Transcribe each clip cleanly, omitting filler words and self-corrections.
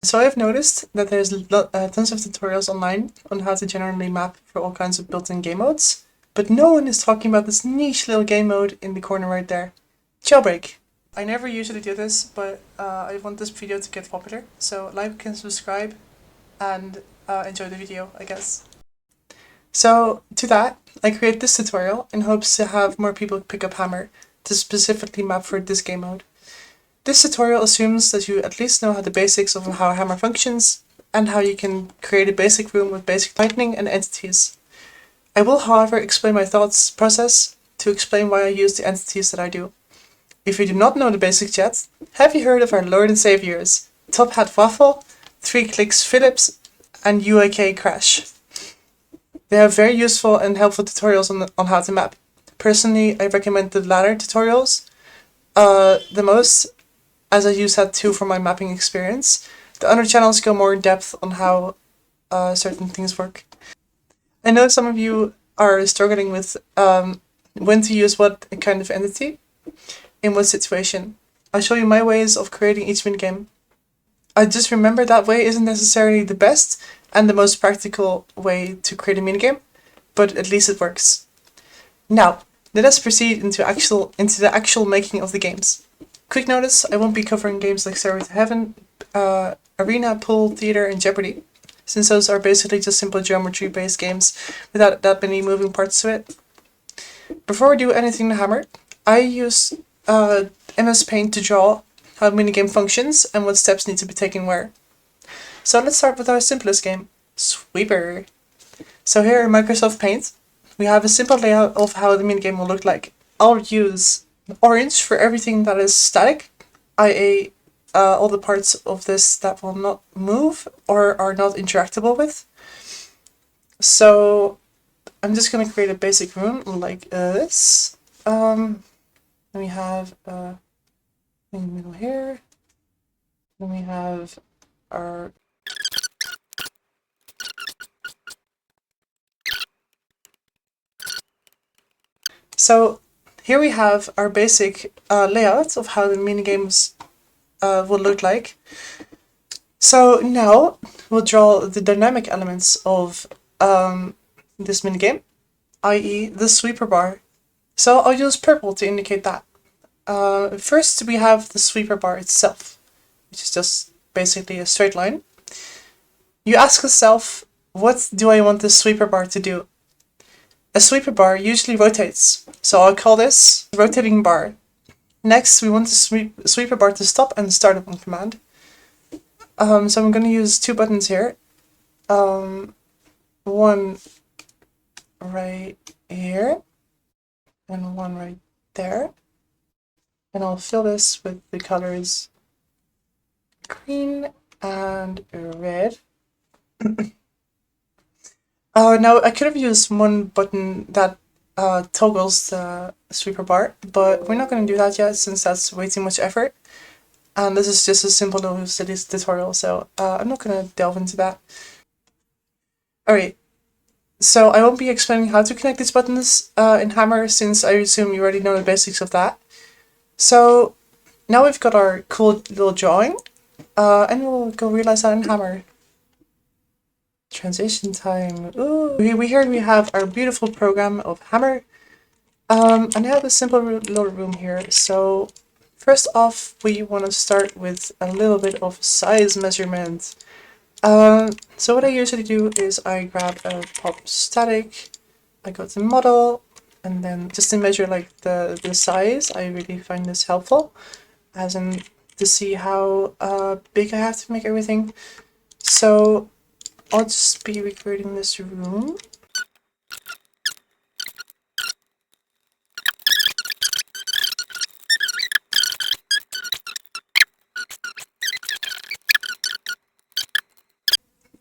So I've noticed that there's tons of tutorials online on how to generally map for all kinds of built-in game modes, but no one is talking about this niche little game mode in the corner right there. Jailbreak. I never usually do this, but I want this video to get popular, so like and subscribe and enjoy the video, I guess. So to that, I create this tutorial in hopes to have more people pick up Hammer to specifically map for this game mode. This tutorial assumes that you at least know how the basics of how Hammer functions and how you can create a basic room with basic lightning and entities. I will, however, explain my thoughts process to explain why I use the entities that I do. If you do not know the basics yet, have you heard of our Lord and Saviors, Top Hat Waffle, 3 Clicks Phillips, and UAK Crash? They have very useful and helpful tutorials on how to map. Personally, I recommend the latter tutorials the most, as I use that too for my mapping experience. The other channels go more in depth on how certain things work. I know some of you are struggling with when to use what kind of entity in what situation. I'll show you my ways of creating each minigame. I just remember that way isn't necessarily the best and the most practical way to create a minigame, but at least it works. Now, let us proceed into the actual making of the games. Quick notice, I won't be covering games like Stairway to Heaven, Arena, Pool, Theater, and Jeopardy, since those are basically just simple geometry-based games without that many moving parts to it. Before we do anything to Hammer, I use MS Paint to draw how a minigame functions and what steps need to be taken where. So let's start with our simplest game, Sweeper. So here in Microsoft Paint, we have a simple layout of how the minigame will look like. I'll use orange for everything that is static, i.e. All the parts of this that will not move or are not interactable with. So I'm just going to create a basic room like this. Then we have in the middle here. Then we have our So here we have our basic layout of how the minigames will look like. So now we'll draw the dynamic elements of this minigame, i.e. the sweeper bar. So I'll use purple to indicate that. First we have the sweeper bar itself, which is just basically a straight line. You ask yourself, what do I want this sweeper bar to do? A sweeper bar usually rotates, so I'll call this rotating bar. Next, we want the sweeper bar to stop and start up on command. So I'm going to use 2 buttons here. One right here, and one right there. And I'll fill this with the colors green and red. Now I could have used one button that toggles the sweeper bar, but we're not going to do that yet since that's way too much effort. And this is just a simple little silly tutorial, so I'm not going to delve into that. Alright, so I won't be explaining how to connect these buttons in Hammer since I assume you already know the basics of that. So now we've got our cool little drawing, and we'll go realize that in Hammer. Transition time. Ooh, we here we have our beautiful program of Hammer. And I have a simple little room here. So first off, we want to start with a little bit of size measurement. So what I usually do is I grab a pop static, I go to model, and then just to measure like the size, I really find this helpful, as in to see how big I have to make everything. So I'll just be recreating this room.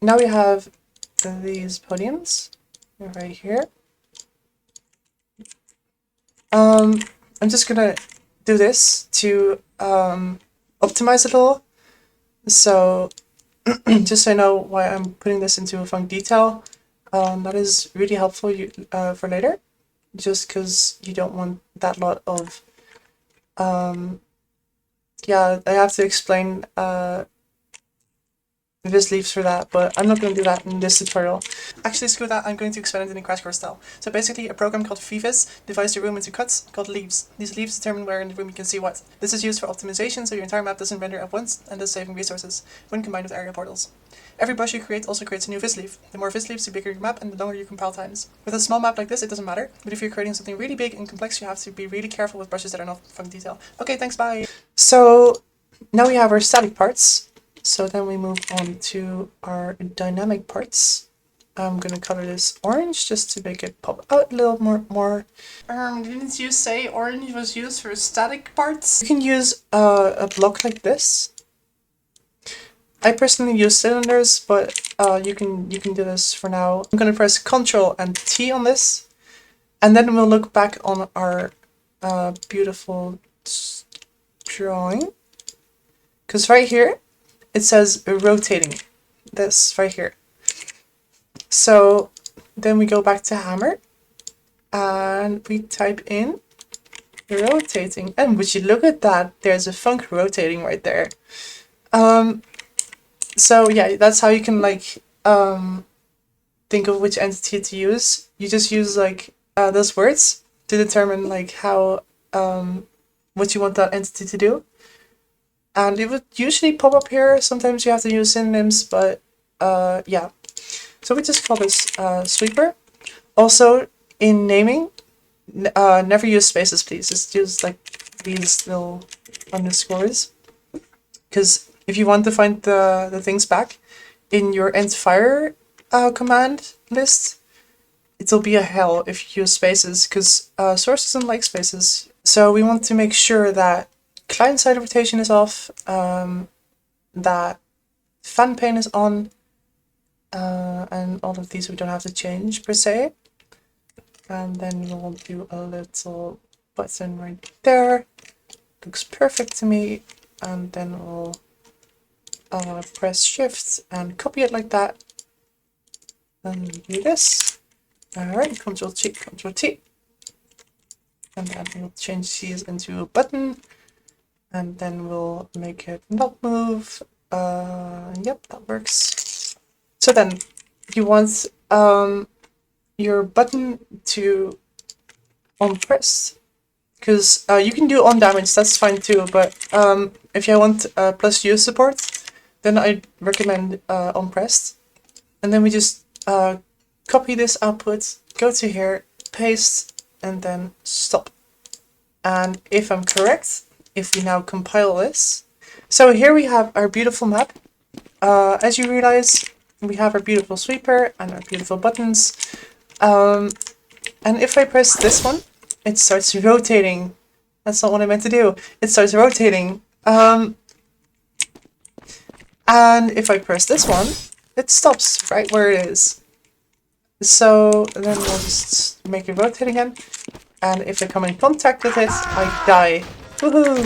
Now we have these podiums right here. I'm just gonna do this to optimize it a little. So just so I know why I'm putting this into a func detail, that is really helpful for later, just because you don't want that lot of, yeah, I have to explain Viz leaves for that, but I'm not going to do that in this tutorial. Actually, screw that, I'm going to explain it in a crash course style. So basically, a program called vviz divides the room into cuts called leaves. These leaves determine where in the room you can see what. This is used for optimization, so your entire map doesn't render at once, and thus saving resources, when combined with area portals. Every brush you create also creates a new viz leaf. The more viz leaves, the bigger your map, and the longer your compile times. With a small map like this, it doesn't matter, but if you're creating something really big and complex, you have to be really careful with brushes that are not from detail. Okay, thanks, bye! So, now we have our static parts. So then we move on to our dynamic parts. I'm gonna color this orange just to make it pop out a little more. Didn't you say orange was used for static parts? You can use a block like this. I personally use cylinders, but you can do this for now. I'm gonna press Ctrl and T on this, and then we'll look back on our beautiful drawing. Because right here, it says rotating, this right here. So then we go back to hammer and we type in rotating, and would you look at that, there's a func rotating right there. So yeah, that's how you can like think of which entity to use. You just use like those words to determine like how what you want that entity to do. And it would usually pop up here. Sometimes you have to use synonyms, but yeah. So we just call this sweeper. Also, in naming, never use spaces, please. Just use like these little underscores. Because if you want to find the things back in your endfire command list, it'll be a hell if you use spaces, because Source doesn't like spaces. So we want to make sure that client-side rotation is off, that fan pane is on, and all of these we don't have to change per se. And then we'll do a little button right there. Looks perfect to me. And then we'll press Shift and copy it like that. And do this. Alright, Control T, Control T. And then we'll change these into a button. And then we'll make it not move. Yep, that works. So then you want your button to on press, because you can do on damage, that's fine too, but if you want plus U support, then I recommend on pressed. And then we just copy this output, go to here, paste, and then stop. And if I'm correct, if we now compile this, so here we have our beautiful map. As you realize, we have our beautiful sweeper and our beautiful buttons. And if I press this one, it starts rotating. That's not what I meant to do. It starts rotating. And if I press this one, it stops right where it is. So then we'll just make it rotate again. And if I come in contact with it, I die. Woohoo!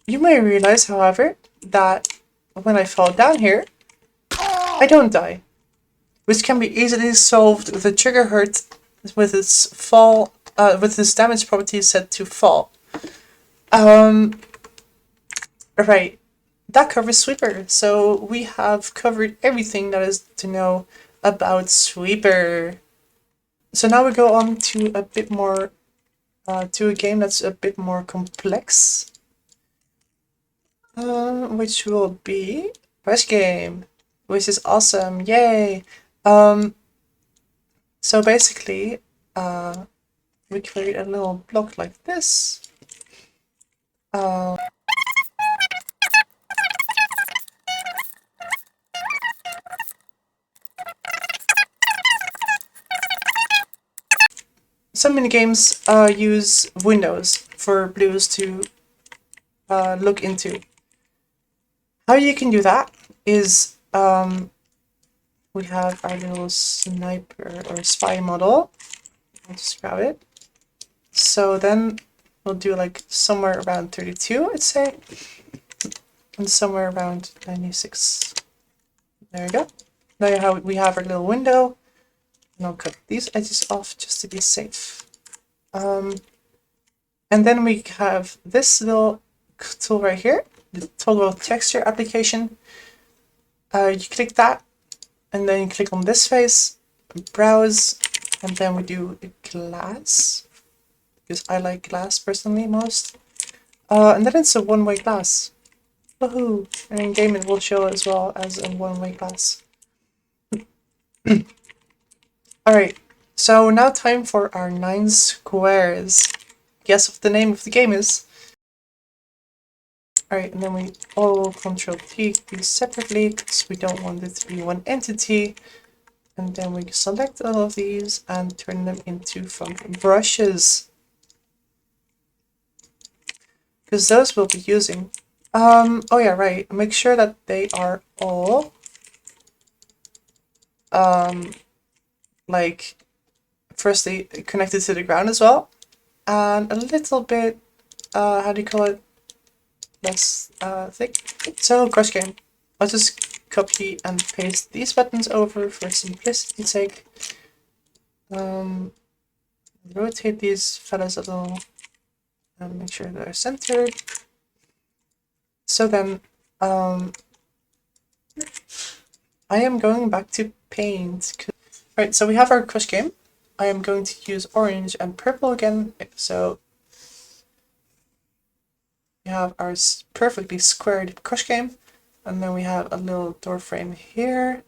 You may realize, however, that when I fall down here, I don't die, which can be easily solved with a trigger hurt with its fall, with this damage property set to fall. Right, that covers Sweeper. So we have covered everything that is to know about Sweeper. So now we go on to a bit more, to a game that's a bit more complex. Which will be Rush Game, which is awesome, yay! So basically, we create a little block like this. Some minigames use windows for blues to look into. How you can do that is we have our little sniper or spy model. I'll just grab it. So then we'll do like somewhere around 32, I'd say, and somewhere around 96. There we go. Now we have our little window, and I'll cut these edges off just to be safe. And then we have this little tool right here, the toggle texture application. You click that, and then you click on this face, browse, and then we do glass, because I like glass personally most. And then it's a one-way glass. Woohoo! And in game it will show as well as a one-way glass. Alright, so now time for our 9 squares. Guess what the name of the game is? Alright, and then we all Control T these separately because we don't want it to be one entity. And then we select all of these and turn them into funk brushes, because those we'll be using. Oh yeah, right. Make sure that they are all like firstly connected to the ground as well, and a little bit how do you call it, less thick. So crush game. I'll just copy and paste these buttons over for simplicity's sake. Rotate these fellas a little and make sure they're centered. So then I am going back to paint. Right, so we have our crush game. I am going to use orange and purple again. So we have our perfectly squared crush game, and then we have a little door frame here.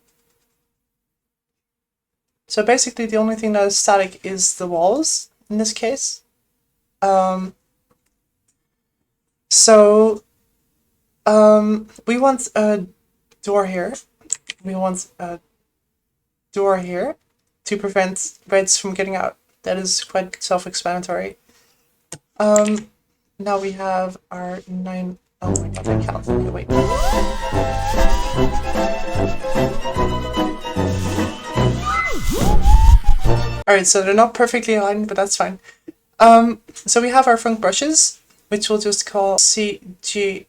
So basically the only thing that is static is the walls in this case. We want a door here. We want a door here to prevent reds from getting out. That is quite self-explanatory. Now we have our 9. Oh my god, I cannot. Okay, wait. Alright, so they're not perfectly aligned, but that's fine. So we have our funk brushes, which we'll just call CG_X,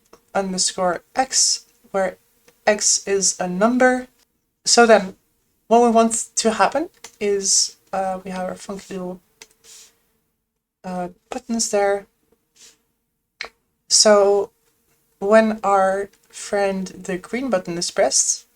where X is a number. So then, what we want to happen is we have our funky little buttons there. So when our friend the green button is pressed,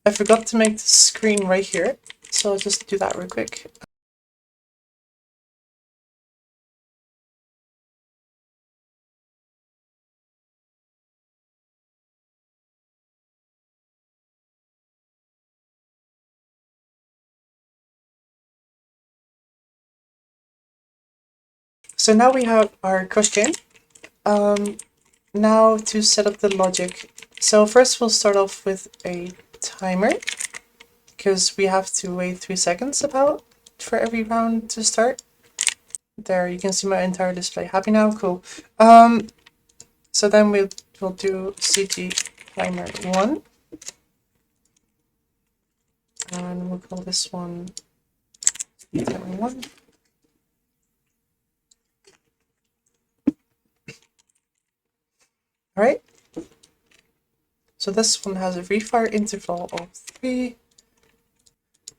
I forgot to make the screen right here, so I'll just do that real quick. So now we have our crush game. Now to set up the logic. So first we'll start off with a timer, because we have to wait 3 seconds about for every round to start. There, you can see my entire display. Happy now? Cool. So then we'll do CG timer 1. And we'll call this one timer 1. Alright. So this one has a refire interval of 3.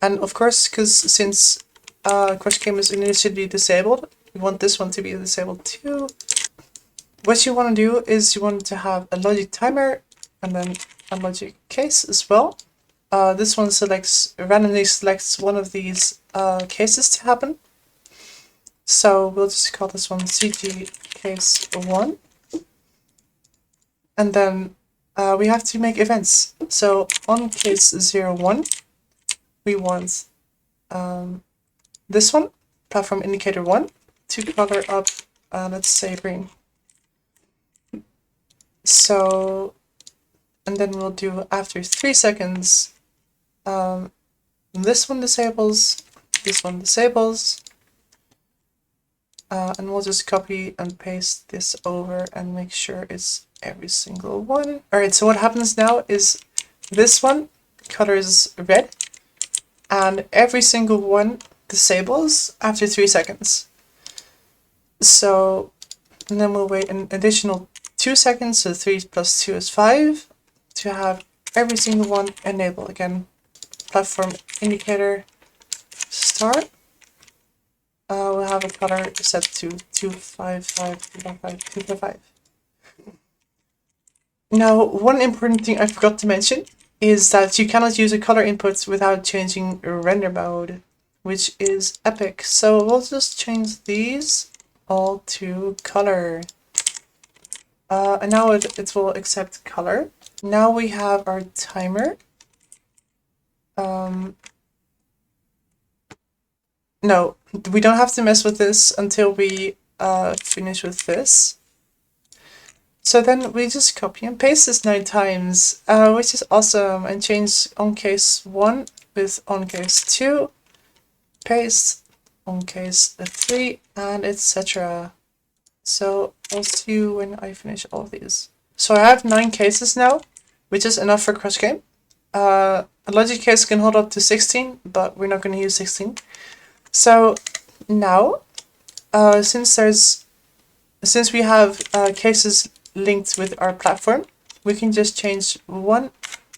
And of course, because since crush game is initially disabled, we want this one to be disabled too. What you want to do is you want to have a logic timer and then a logic case as well. This one randomly selects one of these cases to happen. So we'll just call this one CG case 1. And then we have to make events. So on case 01, we want this one, platform indicator 1, to color up, let's say green. So, and then we'll do after 3 seconds, this one disables, this one disables, and we'll just copy and paste this over and make sure it's every single one. Alright, so what happens now is this one colors red, and every single one disables after 3 seconds. So, and then we'll wait an additional 2 seconds, so 3 plus 2 is 5, to have every single one enable again. Platform indicator start. We'll have a color set to 255, 255, 255. Now, one important thing I forgot to mention is that you cannot use a color input without changing render mode, which is epic. So we'll just change these all to color. And now it will accept color. Now we have our timer. No, we don't have to mess with this until we finish with this. So then we just copy and paste this 9 times, which is awesome, and change on case 1 with on case 2, paste on case 3, and etc. So I'll see you when I finish all of these. So I have 9 cases now, which is enough for cross game. A logic case can hold up to 16, but we're not going to use 16. So now, since we have cases linked with our platform, we can just change 1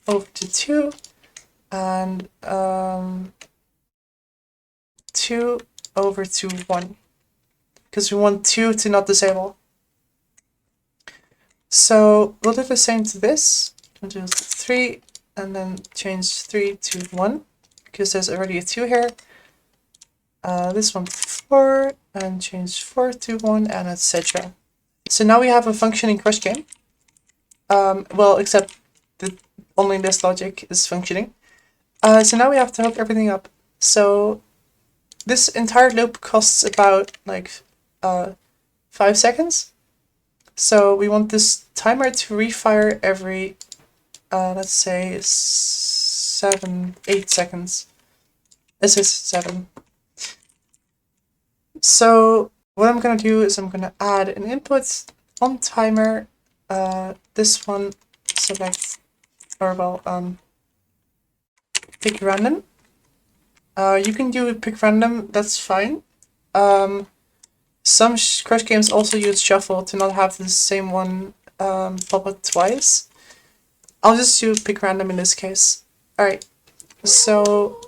over to 2 and 2 over to 1, because we want 2 to not disable. So we'll do the same to this. We'll do 3 and then change 3 to 1, because there's already a 2 here. This one to 4 and change 4 to 1 and etc. So now we have a functioning crush game. Well, except that only this logic is functioning. So now we have to hook everything up. So this entire loop costs about like 5 seconds. So we want this timer to refire every, let's say 8 seconds. This is 7. So what I'm going to do is I'm going to add an input on timer. This one, select, or well, pick random. You can do pick random, that's fine. Some crush games also use shuffle to not have the same one pop up twice. I'll just do pick random in this case. Alright, so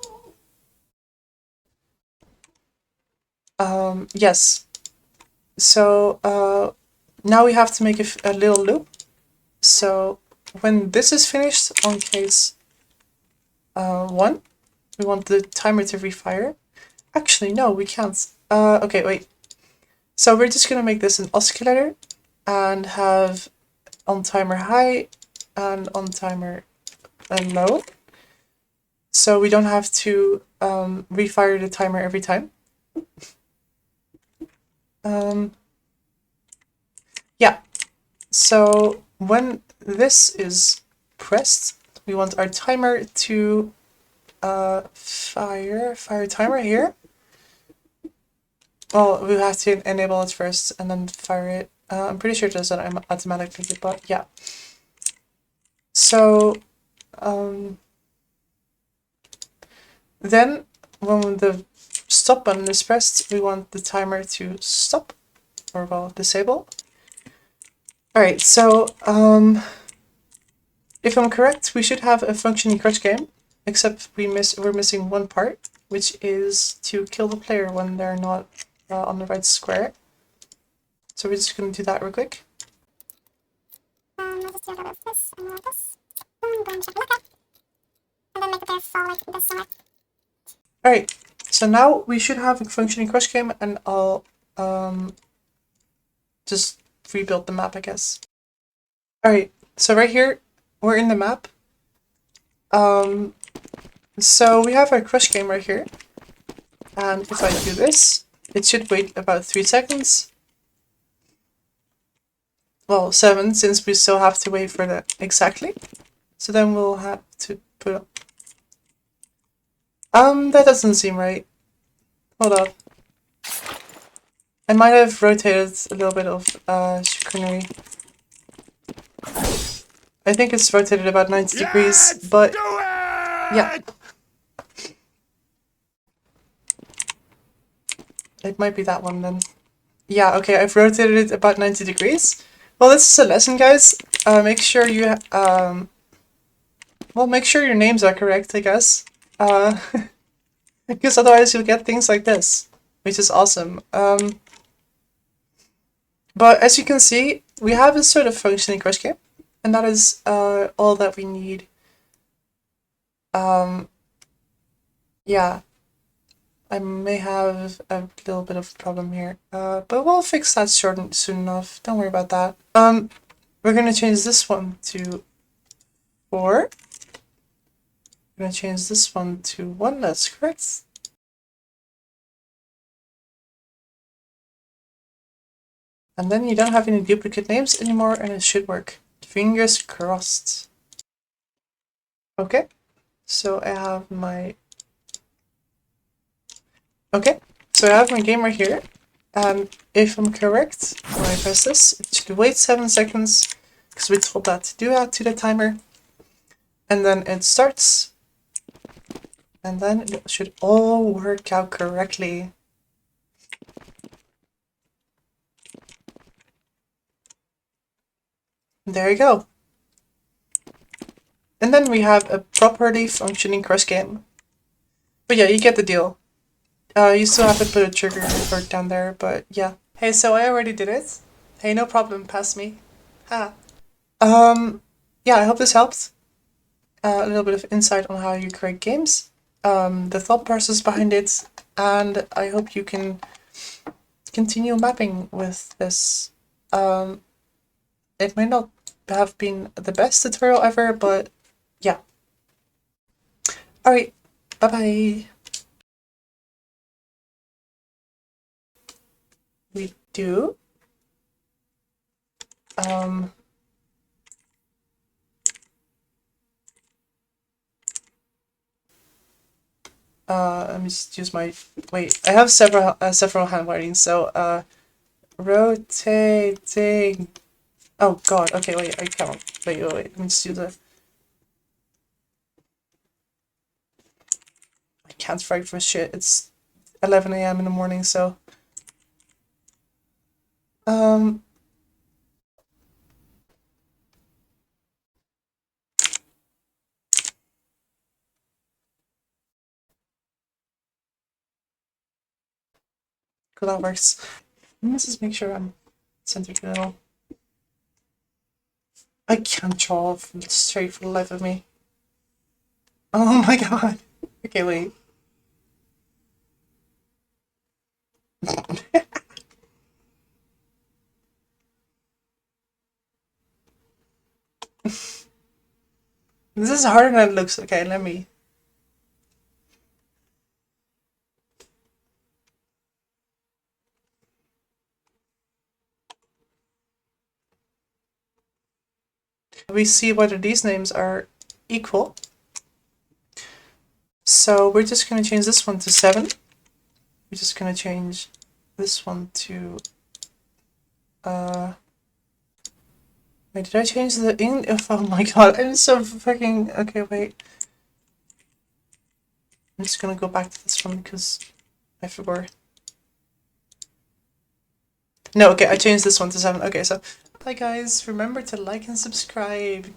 yes. So now we have to make a little loop. So when this is finished on case 1, we want the timer to refire. Actually, no, we can't. Okay, wait. So we're just gonna make this an oscillator and have on timer high and on timer low. So we don't have to refire the timer every time. Yeah, so when this is pressed, we want our timer to fire timer here. Well, we have to enable it first and then fire it. I'm pretty sure it does that automatically, but yeah. So then when the stop button is pressed, we want the timer to stop, or well, disable. Alright, so if I'm correct, we should have a functioning crush game, except we're missing one part, which is to kill the player when they're not on the right square. So we're just going to do that real quick. I'll just do a little bit of this and like this. I'm going to check lookup. And then make the player fall like this somewhere. Alright, so now we should have a functioning crush game, and I'll just rebuild the map, I guess. Alright, so right here, we're in the map. So we have our crush game right here. And if I do this, it should wait about 3 seconds. Well, 7, since we still have to wait for that exactly. So then we'll have to put... that doesn't seem right. Hold up. I might have rotated a little bit of chicanery. I think it's rotated about 90 degrees, but yeah. It might be that one then. Yeah, okay, I've rotated it about 90 degrees. Well, this is a lesson, guys. Make sure you, well, make sure your names are correct, I guess. Because otherwise you'll get things like this, which is awesome. But as you can see, we have a sort of functioning crush game, and that is all that we need. Yeah, I may have a little bit of a problem here, but we'll fix that soon enough. Don't worry about that. We're gonna change this one to 4. We're gonna change this one to 1. That's correct. And then you don't have any duplicate names anymore, and it should work. Fingers crossed. Okay, so I have my... Okay, so I have my game right here. If I'm correct, when I press this, it should wait 7 seconds, because we told that to do that to the timer. And then it starts. And then it should all work out correctly. There you go. And then we have a properly functioning crush game. But yeah, you get the deal. You still have to put a trigger word down there, but yeah. Hey, so I already did it. Hey, no problem, pass me. Ha. Yeah, I hope this helped. A little bit of insight on how you create games, the thought process behind it, and I hope you can continue mapping with this. It may not have been the best tutorial ever, but yeah. Alright, bye-bye. We do. Let me just use my... Wait, I have several handwritings, so, rotating... Oh god, okay, wait, I can't. Wait, let me just do the... I can't write for shit, it's 11 AM in the morning, so... Cool, that works. Let me just make sure I'm centered a little. I can't draw straight for the life of me. Oh my god. Okay, wait. This is harder than it looks. Okay, let me... We see whether these names are equal. So we're just going to change this one to 7. We're just going to change this one to... Wait, did I change the ink? Oh my god, I'm so fucking... Okay, wait. I'm just gonna go back to this one because I forgot. No, okay, I changed this one to 7. Okay, so bye guys. Remember to like and subscribe.